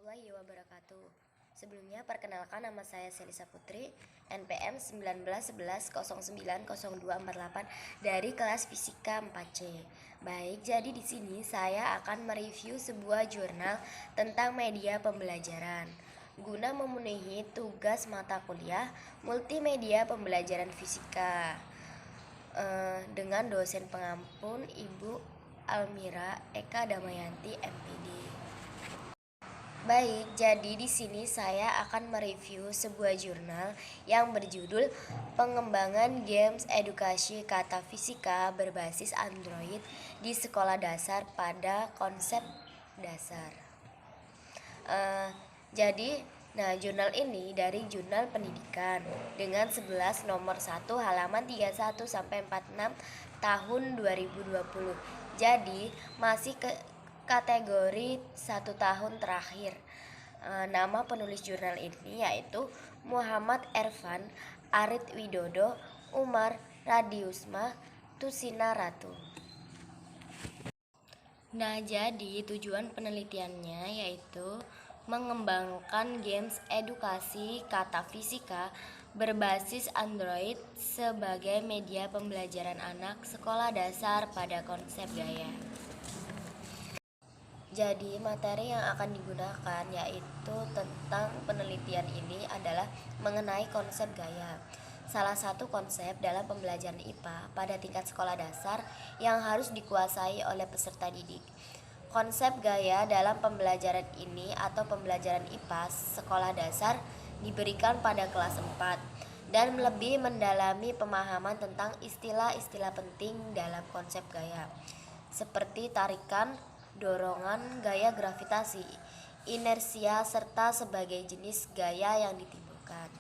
warahmatullahi wabarakatuh. Sebelumnya perkenalkan, nama saya Selisa Putri, NPM 1911090248 dari kelas Fisika 4C. Baik, jadi di sini saya akan mereview sebuah jurnal tentang media pembelajaran guna memenuhi tugas mata kuliah multimedia pembelajaran fisika dengan dosen pengampun Ibu Almira Eka Damayanti, MPD. Baik, jadi di sini saya akan mereview sebuah jurnal yang berjudul Pengembangan Games Edukasi Kata Fisika Berbasis Android di Sekolah Dasar pada Konsep Dasar. Jurnal ini dari Jurnal Pendidikan dengan 11 nomor 1 halaman 31 sampai 46 tahun 2020. Jadi masih kategori 1 tahun terakhir. Nama penulis jurnal ini yaitu Muhammad Ervan Arid Widodo Umar Radiusma Tusina Ratu. Nah, jadi tujuan penelitiannya yaitu mengembangkan games edukasi kata fisika berbasis Android sebagai media pembelajaran anak sekolah dasar pada konsep gaya. Jadi materi yang akan digunakan yaitu tentang penelitian ini adalah mengenai konsep gaya. Salah satu konsep dalam pembelajaran IPA pada tingkat sekolah dasar yang harus dikuasai oleh peserta didik. Konsep gaya dalam pembelajaran ini atau pembelajaran IPA sekolah dasar diberikan pada kelas 4 dan lebih mendalami pemahaman tentang istilah-istilah penting dalam konsep gaya seperti tarikan, dorongan, gaya gravitasi, inersia, serta sebagai jenis gaya yang ditimbulkan.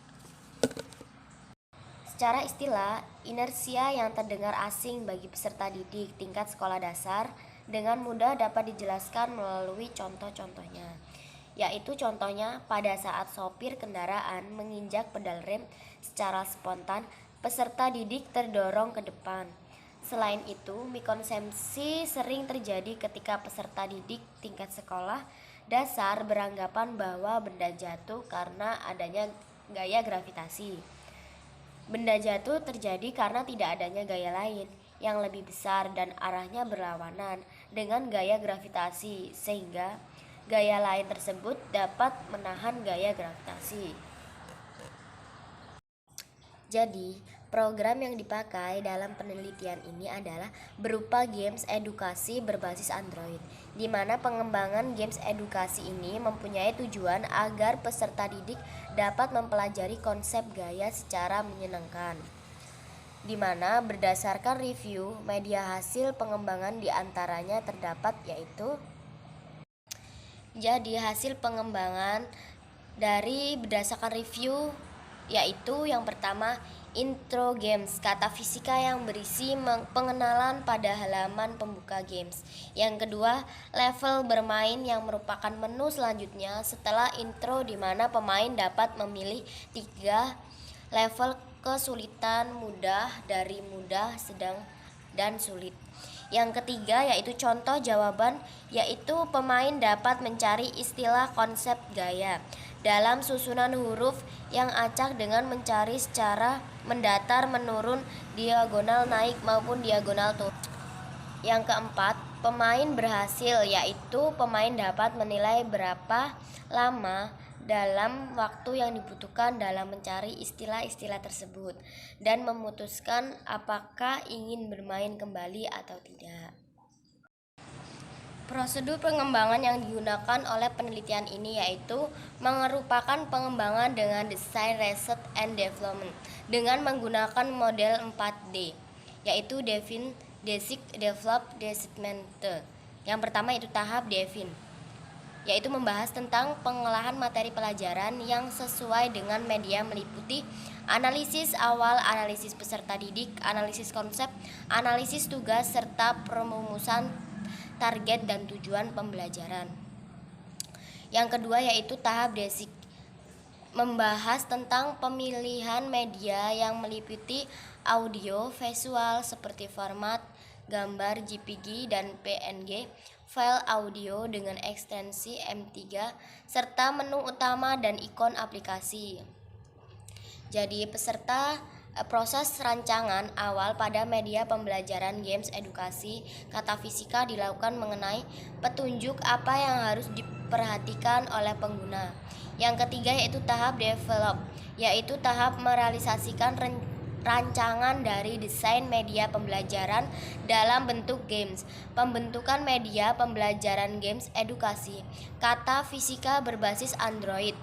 Secara istilah, inersia yang terdengar asing bagi peserta didik tingkat sekolah dasar dengan mudah dapat dijelaskan melalui contoh-contohnya, yaitu contohnya pada saat sopir kendaraan menginjak pedal rem secara spontan, peserta didik terdorong ke depan. Selain itu, mikonsepsi sering terjadi ketika peserta didik tingkat sekolah dasar beranggapan bahwa benda jatuh karena adanya gaya gravitasi. Benda jatuh terjadi karena tidak adanya gaya lain yang lebih besar dan arahnya berlawanan dengan gaya gravitasi, sehingga gaya lain tersebut dapat menahan gaya gravitasi. Jadi, program yang dipakai dalam penelitian ini adalah berupa games edukasi berbasis Android, di mana pengembangan games edukasi ini mempunyai tujuan agar peserta didik dapat mempelajari konsep gaya secara menyenangkan, di mana berdasarkan review media hasil pengembangan diantaranya terdapat yaitu hasil pengembangan dari berdasarkan review yaitu yang pertama, intro games kata fisika yang berisi pengenalan pada halaman pembuka games. Yang kedua, level bermain yang merupakan menu selanjutnya setelah intro, di mana pemain dapat memilih 3 level kesulitan: mudah, dari mudah, sedang, dan sulit. Yang ketiga yaitu contoh jawaban, yaitu pemain dapat mencari istilah konsep gaya dalam susunan huruf yang acak dengan mencari secara mendatar, menurun, diagonal naik maupun diagonal turun. Yang keempat, pemain berhasil, yaitu pemain dapat menilai berapa lama dalam waktu yang dibutuhkan dalam mencari istilah-istilah tersebut dan memutuskan apakah ingin bermain kembali atau tidak. Prosedur pengembangan yang digunakan oleh penelitian ini yaitu merupakan pengembangan dengan design, research, and development dengan menggunakan model 4D, yaitu define, design, develop, development. Yang pertama itu tahap define, yaitu membahas tentang pengolahan materi pelajaran yang sesuai dengan media, meliputi analisis awal, analisis peserta didik, analisis konsep, analisis tugas, serta perumusan target dan tujuan pembelajaran. Yang kedua yaitu tahap desik, membahas tentang pemilihan media yang meliputi audio, visual seperti format gambar JPG dan PNG, file audio dengan ekstensi MP3, serta menu utama dan ikon aplikasi. Jadi proses rancangan awal pada media pembelajaran games edukasi kata fisika dilakukan mengenai petunjuk apa yang harus diperhatikan oleh pengguna. Yang ketiga yaitu tahap develop, yaitu tahap merealisasikan rancangan dari desain media pembelajaran dalam bentuk games. Pembentukan media pembelajaran games edukasi kata fisika berbasis Android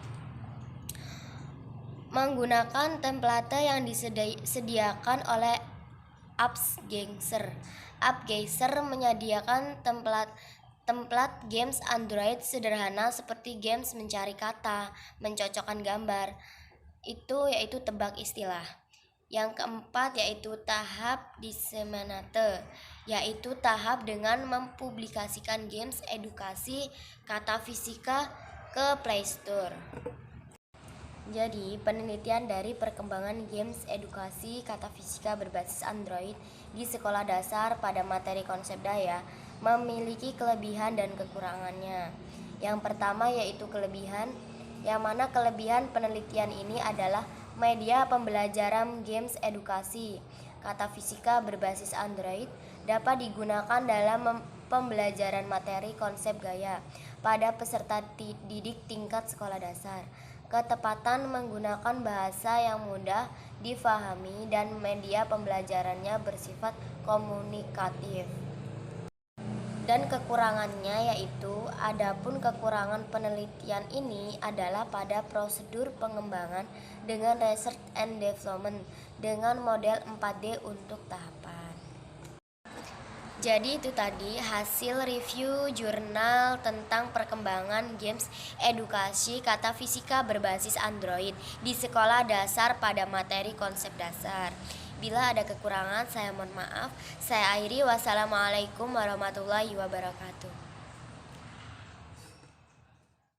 menggunakan template yang disediakan oleh AppsGeyser. AppsGeyser menyediakan template games Android sederhana seperti games mencari kata, mencocokkan gambar, yaitu tebak istilah. Yang keempat yaitu tahap disseminate, yaitu tahap dengan mempublikasikan games edukasi kata fisika ke Play Store. Jadi, penelitian dari perkembangan games edukasi kata fisika berbasis Android di sekolah dasar pada materi konsep daya memiliki kelebihan dan kekurangannya. Yang pertama yaitu kelebihan, yang mana kelebihan penelitian ini adalah media pembelajaran games edukasi kata fisika berbasis Android dapat digunakan dalam pembelajaran materi konsep gaya pada peserta didik tingkat sekolah dasar. Ketepatan menggunakan bahasa yang mudah difahami dan media pembelajarannya bersifat komunikatif. Dan kekurangannya yaitu, adapun kekurangan penelitian ini adalah pada prosedur pengembangan dengan research and development dengan model 4D untuk tahapan. Jadi itu tadi hasil review jurnal tentang perkembangan games edukasi kata fisika berbasis Android di sekolah dasar pada materi konsep dasar. Bila ada kekurangan saya mohon maaf. Saya akhiri, wassalamualaikum warahmatullahi wabarakatuh.